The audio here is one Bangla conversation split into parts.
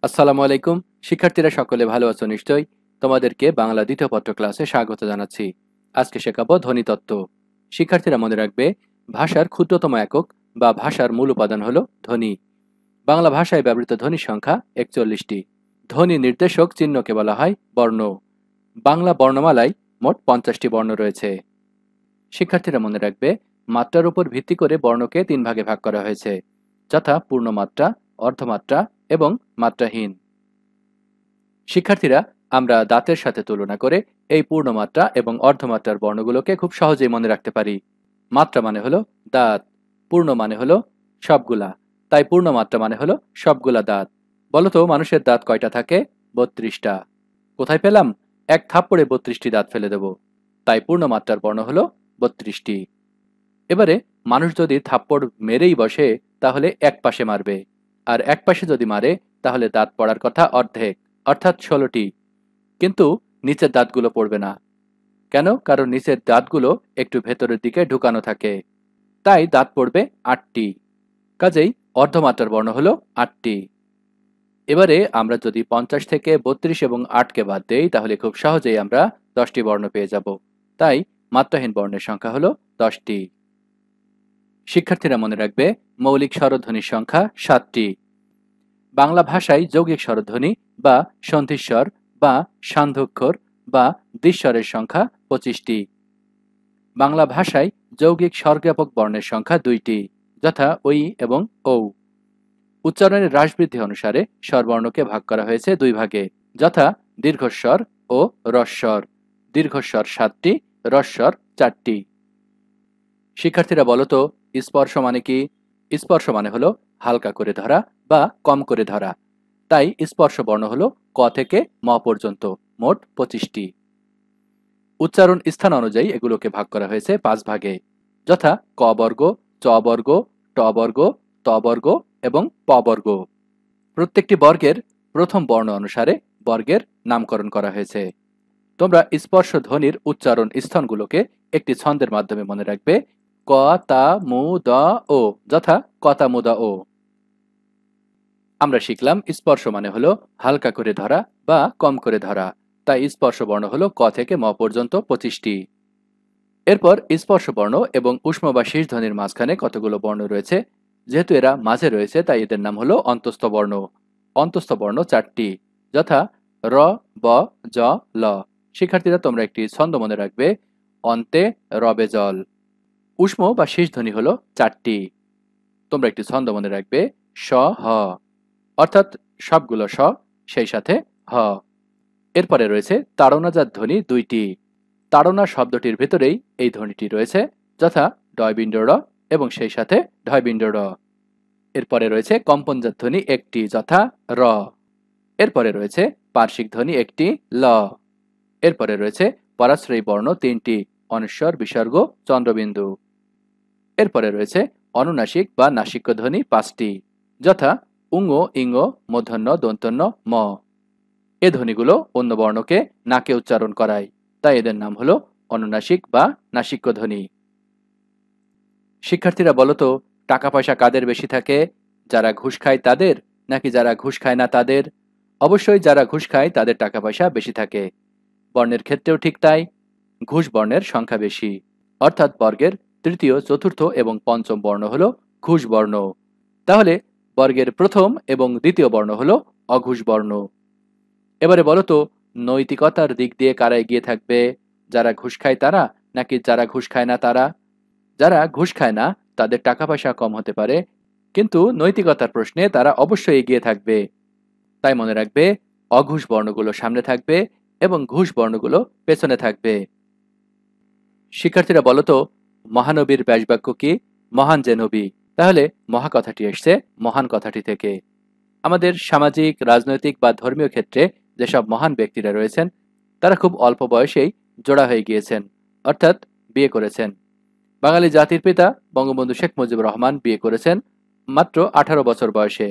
আসসালামু আলাইকুম। শিক্ষার্থীরা সকলে ভালো আছো নিশ্চয়ই। তোমাদেরকে বাংলা দ্বিতীয় পত্র ক্লাসে স্বাগত জানাচ্ছি। আজকে শেখাবো ধ্বনিতত্ত্ব। শিক্ষার্থীরা মনে রাখবে, ভাষার ক্ষুদ্রতম একক বা ভাষার মূল উপাদান হলো ধ্বনি। বাংলা ভাষায় ব্যবহৃত ধ্বনির সংখ্যা 41টি। ধ্বনি নির্দেশক চিহ্নকে বলা হয় বর্ণ। বাংলা বর্ণমালায় মোট 50টি বর্ণ রয়েছে। শিক্ষার্থীরা মনে রাখবে, মাত্রার উপর ভিত্তি করে বর্ণকে 3 ভাগে ভাগ করা হয়েছে, যথা পূর্ণমাত্রা, অর্ধমাত্রা এবং মাত্রাহীন। শিক্ষার্থীরা, আমরা দাঁতের সাথে তুলনা করে এই পূর্ণমাত্রা এবং অর্ধমাত্রার বর্ণগুলোকে খুব সহজেই মনে রাখতে পারি। মাত্রা মানে হলো দাঁত, পূর্ণ মানে হলো সবগুলা, তাই পূর্ণমাত্রা মানে হলো সবগুলা দাঁত। বলতো, মানুষের দাঁত কয়টা থাকে? 32টা। কোথায় পেলাম? এক থাপ্পড়ে 32টি দাঁত ফেলে দেব, তাই পূর্ণমাত্রার বর্ণ হলো 32টি। এবারে মানুষ যদি থাপ্পড় মেরেই বসে, তাহলে এক পাশে মারবে, আর এক পাশে যদি মারে তাহলে দাঁত পড়ার কথা অর্ধেক, অর্থাৎ 16টি। কিন্তু নিচের দাঁতগুলো পড়বে না। কেন? কারণ নিচের দাঁতগুলো একটু ভেতরের দিকে ঢুকানো থাকে, তাই দাঁত পড়বে 8টি। কাজেই অর্ধমাত্রার বর্ণ হলো 8টি। এবারে আমরা যদি 50 থেকে 32 এবং 8কে বাদ দেই, তাহলে খুব সহজেই আমরা 10টি বর্ণ পেয়ে যাব। তাই মাত্রাহীন বর্ণের সংখ্যা হলো 10টি। শিক্ষার্থীরা মনে রাখবে, মৌলিক স্বরধ্বনির সংখ্যা 7টি। বাংলা ভাষায় যৌগিক স্বরধ্বনি বা সন্ধিস্বর বা সান্ধ্যক্ষর বা দ্বিস্বরের সংখ্যা 25টি। বাংলা ভাষায় যৌগিক স্বরজ্ঞাপক বর্ণের সংখ্যা 2টি, যথা ঐ এবং ঔ। উচ্চারণের হ্রাসবৃদ্ধি অনুসারে স্বরবর্ণকে ভাগ করা হয়েছে 2 ভাগে, যথা দীর্ঘস্বর ও রস্বর। দীর্ঘস্বর 7টি, রস্বর 4টি। শিক্ষার্থীরা বলতো, স্পর্শ মানে কি? স্পর্শ মানে হলো হালকা করে ধরা বা কম করে ধরা, তাই স্পর্শ বর্ণ হলো ক থেকে ম পর্যন্ত, মোট 25টি। উচ্চারণ স্থান অনুযায়ী এগুলোকে ভাগ করা হয়েছে 5 ভাগে, যথা ক বর্গ, চ বর্গ, ট বর্গ, ত বর্গ এবং প বর্গ। প্রত্যেকটি বর্গের প্রথম বর্ণ অনুসারে বর্গের নামকরণ করা হয়েছে। তোমরা স্পর্শ ধ্বনির উচ্চারণ স্থানগুলোকে একটি ছন্দের মাধ্যমে মনে রাখবে। ক, তা, মু, দ, ও, যথা কতা, মুদা, ও। আমরা শিখলাম স্পর্শ মানে হলো হালকা করে ধরা বা কম করে ধরা, তাই স্পর্শ বর্ণ হলো ক থেকে ম পর্যন্ত 25টি। এরপর স্পর্শ বর্ণ এবং উষ্ম বা শীর্ষ ধ্বনির মাঝখানে কতগুলো বর্ণ রয়েছে? যেহেতু এরা মাঝে রয়েছে, তাই এদের নাম হলো অন্তস্থ বর্ণ। অন্তস্থ বর্ণ 4টি, যথা র, ব, জ, ল। শিক্ষার্থীরা, তোমরা একটি ছন্দ মনে রাখবে, অন্তে রবে জল। উষ্ম বা শীর্ষ ধ্বনি হলো 4টি। তোমরা একটি ছন্দ মনে রাখবে, স, হ, অর্থাৎ সবগুলো স সেই সাথে হ। এরপরে রয়েছে তাড়নাজাত ধ্বনি 2টি। তাড়না শব্দটির ভেতরেই এই ধ্বনিটি রয়েছে, যথা ডয়বিন্দু র এবং সেই সাথে ঢয়বিন্দু র। এরপরে রয়েছে কম্পনজাত ধ্বনি 1টি, যথা র। এরপরে রয়েছে পার্শ্বিক ধ্বনি 1টি, ল। এরপরে রয়েছে পরাশ্রয়ী বর্ণ 3টি, অনস্বর, বিসর্গ, চন্দ্রবিন্দু। এরপরে রয়েছে অনুনাসিক বা নাসিক্য ধ্বনি 5টি, যথা উঙ, ইঙ, মূর্ধন্য, দন্তন্য, ম। এ ধ্বনিগুলো অন্য বর্ণকে নাকে উচ্চারণ করায়, তাই এদের নাম হলো অনুনাসিক বা নাসিক্য ধ্বনি। শিক্ষার্থীরা বলতো, টাকা পয়সা কাদের বেশি থাকে? যারা ঘুষ খায় তাদের, নাকি যারা ঘুষ খায় না তাদের? অবশ্যই যারা ঘুষ খায় তাদের টাকা পয়সা বেশি থাকে। বর্ণের ক্ষেত্রেও ঠিক তাই। ঘুষ বর্ণের সংখ্যা বেশি, অর্থাৎ বর্গের তৃতীয়, চতুর্থ এবং পঞ্চম বর্ণ হলো ঘুষ বর্ণ। তাহলে বর্গের প্রথম এবং দ্বিতীয় বর্ণ হলো অঘুষ বর্ণ। এবারে বলতো, নৈতিকতার দিক দিয়ে কারা এগিয়ে থাকবে? যারা ঘুষ খায় তারা, নাকি যারা ঘুষ খায় না তারা? যারা ঘুষ খায় না তাদের টাকা পয়সা কম হতে পারে, কিন্তু নৈতিকতার প্রশ্নে তারা অবশ্যই এগিয়ে থাকবে। তাই মনে রাখবে, অঘুষ বর্ণগুলো সামনে থাকবে এবং ঘুষ বর্ণগুলো পেছনে থাকবে। শিক্ষার্থীরা বলতো, মহানবীর ব্যাসবাক্য কি? মহান যে নবী। তাহলে মহা কথাটি এসছে মহান কথাটি থেকে। আমাদের সামাজিক, রাজনৈতিক বা ধর্মীয় ক্ষেত্রে যেসব মহান ব্যক্তিরা রয়েছেন, তারা খুব অল্প বয়সেই জোড়া হয়ে গিয়েছেন, অর্থাৎ বিয়ে করেছেন। বাঙালি জাতির পিতা বঙ্গবন্ধু শেখ মুজিবুর রহমান বিয়ে করেছেন মাত্র 18 বছর বয়সে।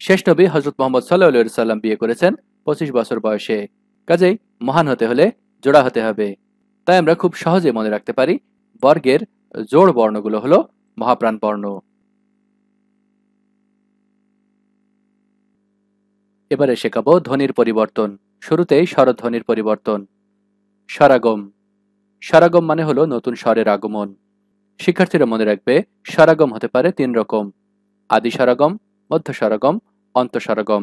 শেষ নবী হযরত মুহাম্মদ সাল্লাল্লাহু আলাইহি সাল্লাম বিয়ে করেছেন 25 বছর বয়সে। কাজেই মহান হতে হলে জোড়া হতে হবে। তাই আমরা খুব সহজে মনে রাখতে পারি, বর্গের জোড় বর্ণগুলো হলো মহাপ্রাণ বর্ণ। এবারে শেখাবো ধ্বনির পরিবর্তন। শুরুতেই স্বরধ্বনির পরিবর্তন। স্বরাগম। স্বরাগম মানে হলো নতুন স্বরের আগমন। শিক্ষার্থীরা মনে রাখবে, স্বরাগম হতে পারে 3 রকম: আদি স্বরাগম, মধ্য স্বরাগম, অন্ত স্বরাগম।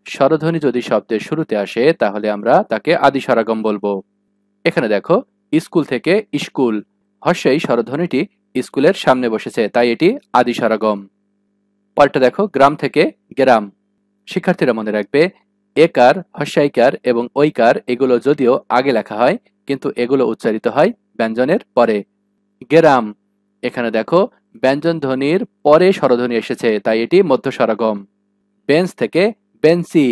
স্বরধ্বনি যদি শব্দের শুরুতে আসে তাহলে আমরা তাকে আদি স্বরাগম বলবো। এখানে দেখো, স্কুল থেকে স্কুল, হর্ষেই স্বরধ্বনিটি স্কুলের সামনে বসেছে, তাই এটি আদি স্বরাগম। পরেরটা দেখো, গ্রাম থেকে গ্রাম। শিক্ষার্থীরা মনে রাখবে, একার, হর্ষাইকার এবং ঐকার এগুলো যদিও আগে লেখা হয়, কিন্তু এগুলো উচ্চারিত হয় ব্যঞ্জনের পরে। গেরাম, এখানে দেখো ব্যঞ্জন ধ্বনির পরে স্বরধ্বনি এসেছে, তাই এটি মধ্য স্বরাগম। বেঞ্চ থেকে বেঞ্চি,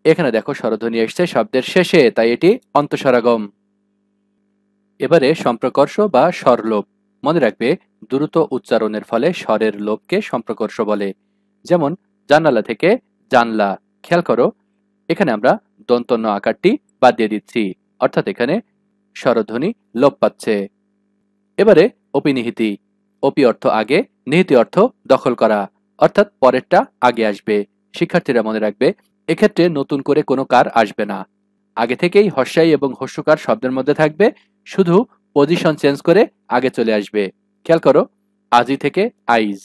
এখানে দেখো স্বরধ্বনি এসেছে শব্দের শেষে, তাই এটি অন্তঃস্বরাগম। এবারে সম্প্রকর্ষ বা স্বরলোপ। মনে রাখবে, দ্রুত উচ্চারণের ফলে স্বরের লোপকে সম্প্রকর্ষ বলে। যেমন জানালা থেকে জানলা। খেয়াল করো, এখানে আমরা দন্তন্য আকারটি বাদ দিয়ে দিচ্ছি, অর্থাৎ এখানে স্বরধ্বনি লোপ পাচ্ছে। এবারে অপিনিহিতি। অপি অর্থ আগে, নিহিতি অর্থ দখল করা, অর্থাৎ পরেরটা আগে আসবে। শিক্ষার্থীরা মনে রাখবে, এক্ষেত্রে নতুন করে কোনো কার আসবে না, আগে থেকেই হর্ষাই এবং হস্যকার শব্দের মধ্যে থাকবে, শুধু পজিশন চেঞ্জ করে আগে চলে আসবে। খেয়াল করো, আজি থেকে আইজ।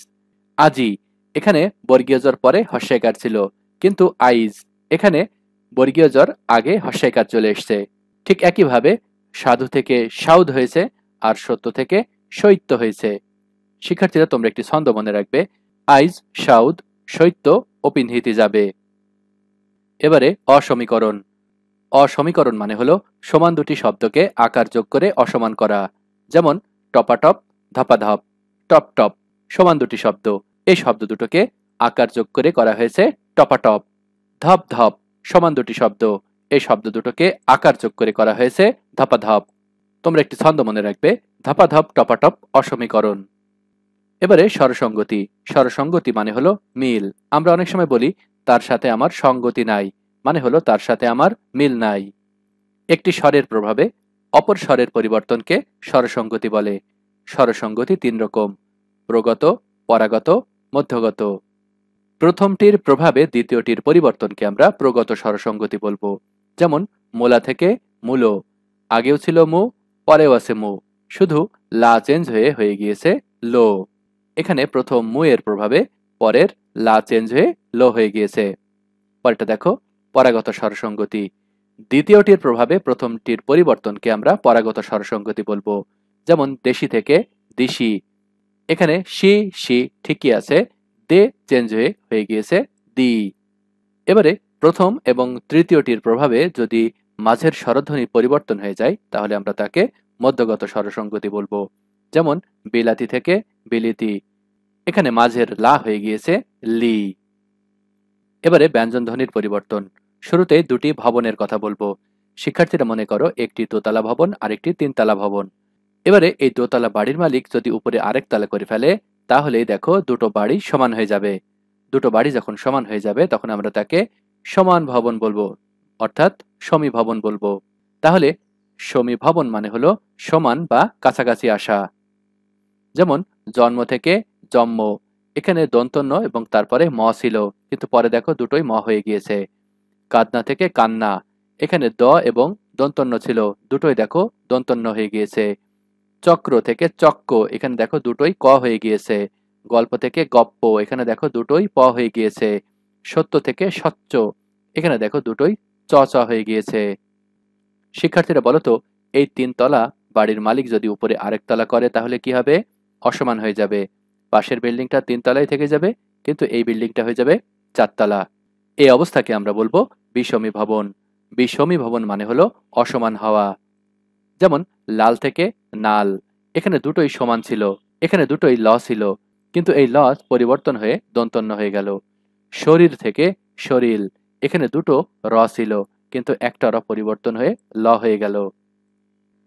আজি, এখানে বর্গীয় জর পরে হর্ষাইকার ছিল, কিন্তু আইজ, এখানে বর্গীয় জর আগে হর্ষাইকার চলে এসছে। ঠিক একইভাবে সাধু থেকে সাউদ হয়েছে, আর সত্য থেকে শৈত্য হয়েছে। শিক্ষার্থীরা তোমরা একটি ছন্দ মনে রাখবে, আইজ সাউদ শৈত্য অপিনহিতি যাবে। এবারে অসমীকরণ। অসমীকরণ মানে হলো সমান দুটি শব্দকে আকার যোগ করে অসমান করা। যেমন টপাটপ, ধপাধপ, টপ টপ, সমান দুটি শব্দ, এই শব্দ দুটোকে আকার যোগ করে করা হয়েছে টপাটপ। ধপ ধপ, সমান দুটি শব্দ, এই শব্দ দুটোকে আকার যোগ করে করা হয়েছে ধপাধপ। তোমরা একটি ছন্দ মনে রাখবে, ধপাধপ টপাটপ অসমীকরণ। এবারে স্বরসঙ্গতি। স্বরসঙ্গতি মানে হলো মিল। আমরা অনেক সময় বলি তার সাথে আমার সঙ্গতি নাই, মানে হলো তার সাথে আমার মিল নাই। একটি স্বরের প্রভাবে অপর স্বরের পরিবর্তনকে স্বরসঙ্গতি বলে। স্বরসঙ্গতি 3 রকম: প্রগত, পরাগত, মধ্যগত। প্রথমটির প্রভাবে দ্বিতীয়টির পরিবর্তনকে আমরা প্রগত স্বরসঙ্গতি বলবো। যেমন মোলা থেকে মূলো, আগেও ছিল মু, পরেও আছে মু, শুধু লা চেঞ্জ হয়ে গিয়েছে লো। এখানে প্রথম মু এর প্রভাবে পরের লা চেঞ্জ হয়ে লো হয়ে গিয়েছে। পরেরটা দেখো, পরাগত স্বরসঙ্গতি। দ্বিতীয়টির প্রভাবে প্রথমটির পরিবর্তনকে আমরা পরাগত স্বরসঙ্গতি বলবো। যেমন দেশি থেকে দিশি, এখানে শি শি ঠিকই আছে, দে চেঞ্জ হয়ে গিয়েছে দি। এবারে প্রথম এবং তৃতীয়টির প্রভাবে যদি মাঝের স্বরধ্বনির পরিবর্তন হয়ে যায় তাহলে আমরা তাকে মধ্যগত স্বরসঙ্গতি বলবো। যেমন বিলাতি থেকে বিলিতি, এখানে মাঝের লা হয়ে গিয়েছে লি। এবারে ব্যঞ্জন ধ্বনির পরিবর্তন। শুরুতেই দুটি ভবনের কথা বলবো। শিক্ষার্থীরা মনে করো, একটি দোতলা ভবন আর একটি 3 তলা ভবন। এবারে এই দোতলা বাড়ির মালিক যদি উপরে আরেক তলা করে ফেলে, তাহলেই দেখো দুটো বাড়ি সমান হয়ে যাবে। দুটো বাড়ি যখন সমান হয়ে যাবে তখন আমরা তাকে সমান ভবন বলবো, অর্থাৎ সমীভবন বলবো। তাহলে সমীভবন মানে হলো সমান বা কাছাকাছি আসা। যেমন জন্ম থেকে জন্ম, এখানে দন্তন্য এবং তারপরে ম ছিল, কিন্তু পরে দেখো দুটোই ম হয়ে গিয়েছে। কাদনা থেকে কান্না, এখানে দ এবং দন্তন্য ছিল, দুটোই দেখো দন্তন্য হয়ে গিয়েছে। চক্র থেকে চক্ক, এখানে দেখো দুটোই ক হয়ে গিয়েছে। গল্প থেকে গপ্প, এখানে দেখো দুটোই প হয়ে গিয়েছে। সত্য থেকে সচ্চ, এখানে দেখো দুটোই চ চ হয়ে গিয়েছে। শিক্ষার্থীরা বলো তো, এই 3 তলা বাড়ির মালিক যদি উপরে আরেক তলা করে তাহলে কি হবে? অসমান হয়ে যাবে। পাশের বিল্ডিংটা 3 তলায় থেকে যাবে, কিন্তু এই বিল্ডিংটা হয়ে যাবে 4 তলা। এই অবস্থাকে আমরা বলবো বিষমী ভবন। বিষমী ভবন মানে হলো অসমান হওয়া। যেমন লাল থেকে নাল, এখানে দুটোই সমান ছিল, এখানে দুটোই ল ছিল, কিন্তু এই ল পরিবর্তন হয়ে দন্তন্য হয়ে গেল। শরীর থেকে শরীর, এখানে দুটো র ছিল, কিন্তু একটা র পরিবর্তন হয়ে ল হয়ে গেল।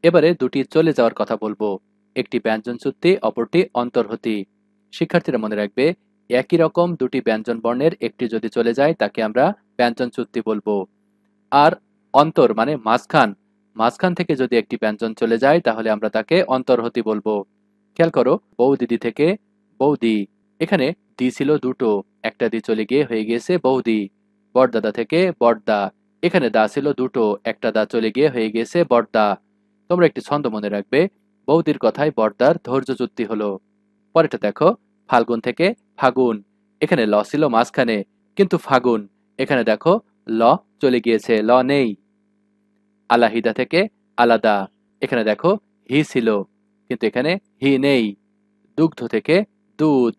এবারে দুটি চলে যাওয়ার কথা বলবো। একটি ব্যঞ্জন চুক্তি, অপরটি অন্তর্হতি। শিক্ষার্থীরা মনে রাখবে, একই রকম দুটি ব্যঞ্জন বর্ণের একটি যদি চলে যায় তাকে আমরা ব্যঞ্জন চুক্তি বলবো। আর অন্তর মানে মাঝখান, মাঝখান থেকে যদি একটি ব্যঞ্জন চলে যায় তাহলে আমরা তাকে অন্তর্হতি বলবো। খেয়াল করো, বৌদিদি থেকে বৌদি, এখানে দি ছিল দুটো, একটা দি চলে গিয়ে হয়ে গিয়েছে বৌদি। বড়দাদা থেকে বড়দা, এখানে দা ছিল দুটো, একটা দা চলে গিয়ে হয়ে গিয়েছে বড়দা। তোমরা একটি ছন্দ মনে রাখবে, বৌদির কথায় বড়দার ধৈর্যচ্যুতি হলো। পরেরটা দেখো, ফাল্গুন থেকে ফাগুন, এখানে ল ছিল মাঝখানে, কিন্তু ফাগুন, এখানে দেখো ল চলে গিয়েছে, ল নেই। আলাহিদা থেকে আলাদা, এখানে দেখো হি ছিল, কিন্তু এখানে হি নেই। দুগ্ধ থেকে দুধ,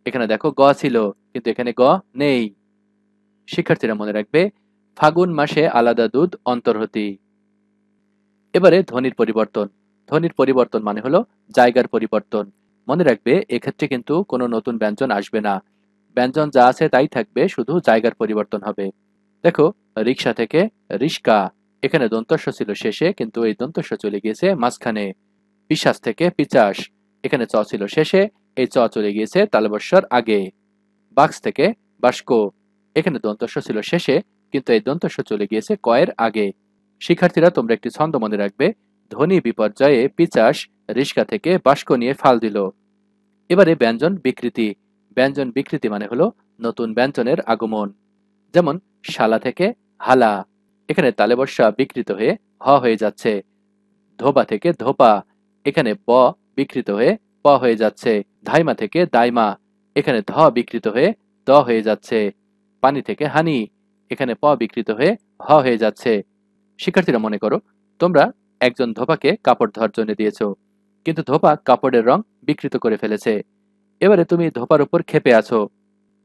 এখানে দেখো গ ছিল, কিন্তু এখানে গ নেই। শিক্ষার্থীরা মনে রাখবে, ফাগুন মাসে আলাদা দুধ অন্তর্হতি। এবারে ধ্বনির পরিবর্তন। ধ্বনির পরিবর্তন মানে হলো জায়গার পরিবর্তন। মনে রাখবে, এক্ষেত্রে কিন্তু কোনো নতুন ব্যঞ্জন আসবে না, ব্যঞ্জন যা আছে তাই থাকবে, শুধু জায়গার পরিবর্তন হবে। দেখো, রিক্সা থেকে রিস্কা, এখানে দন্তস্ব ছিল শেষে, কিন্তু এই দন্তস্ব চলে গিয়েছে মাঝখানে। পিশাচ থেকে পিচাস, এখানে চ ছিল শেষে, এই চ চলে গিয়েছে তালবস্যর আগে। বাক্স থেকে বাস্ক, এখানে দন্তস্ব ছিল শেষে, কিন্তু এই দন্তস্ব চলে গিয়েছে কয়ের আগে। শিক্ষার্থীরা তোমরা একটি ছন্দ মনে রাখবে, ধ্বনি বিপর্যয়ে পিচাস রিস্কা থেকে বাস্ক নিয়ে ফাল দিল। এবারে ব্যঞ্জন বিকৃতি। ব্যঞ্জন বিকৃতি মানে হলো নতুন ব্যঞ্জনের আগমন। যেমন শালা থেকে হালা, এখানে তালেবস্যা বিকৃত হয়ে হ হয়ে যাচ্ছে। ধোবা থেকে ধোপা, এখানে ব বিকৃত হয়ে প হয়ে যাচ্ছে। ধাইমা থেকে দাইমা, এখানে ধ বিকৃত হয়ে দ হয়ে যাচ্ছে। পানি থেকে হানি, এখানে প বিকৃত হয়ে হ হয়ে যাচ্ছে। শিক্ষার্থীরা মনে করো, তোমরা একজন ধোপাকে কাপড় ধোয়ার জন্য দিয়েছো, কিন্তু ধোপা কাপড়ের রং বিকৃত করে ফেলেছে। এবারে তুমি ধোপার উপর ক্ষেপে আছো।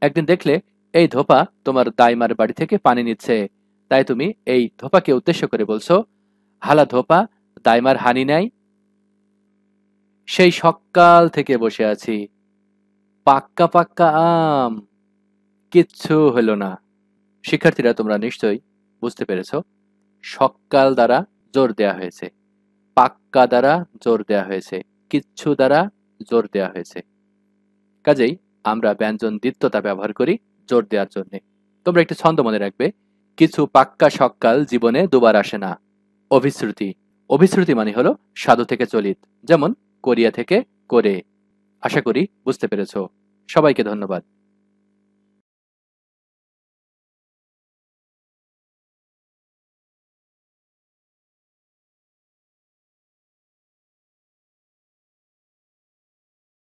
একদিন দেখলে এই ধোপা তোমার দাইমার বাড়ি থেকে পানি নিচ্ছে, তাই তুমি এই ধোপাকে উদ্দেশ্য করে বলছো, হালা ধোপা, দাইমার হানি নাই, সেই সকাল থেকে বসে আছি, পাক্কা পাক্কা আম, কিচ্ছু হলো না। শিক্ষার্থীরা তোমরা নিশ্চয়ই বুঝতে পেরেছ, সকাল দ্বারা জোর দেয়া হয়েছে, পাক্কা দ্বারা জোর দেয়া হয়েছে, কিচ্ছু দ্বারা জোর দেয়া হয়েছে। কাজেই আমরা ব্যঞ্জন দ্বিত্বতা ব্যবহার করি জোর দেওয়ার জন্য। তোমরা একটি ছন্দ মনে রাখবে, কিছু পাক্কা সকাল জীবনে দুবার আসে না। অভিশ্রুতি। অভিশ্রুতি মানে হলো সাধু থেকে চলিত, যেমন করিয়া থেকে করে। আশা করি বুঝতে পেরেছ। সবাইকে ধন্যবাদ।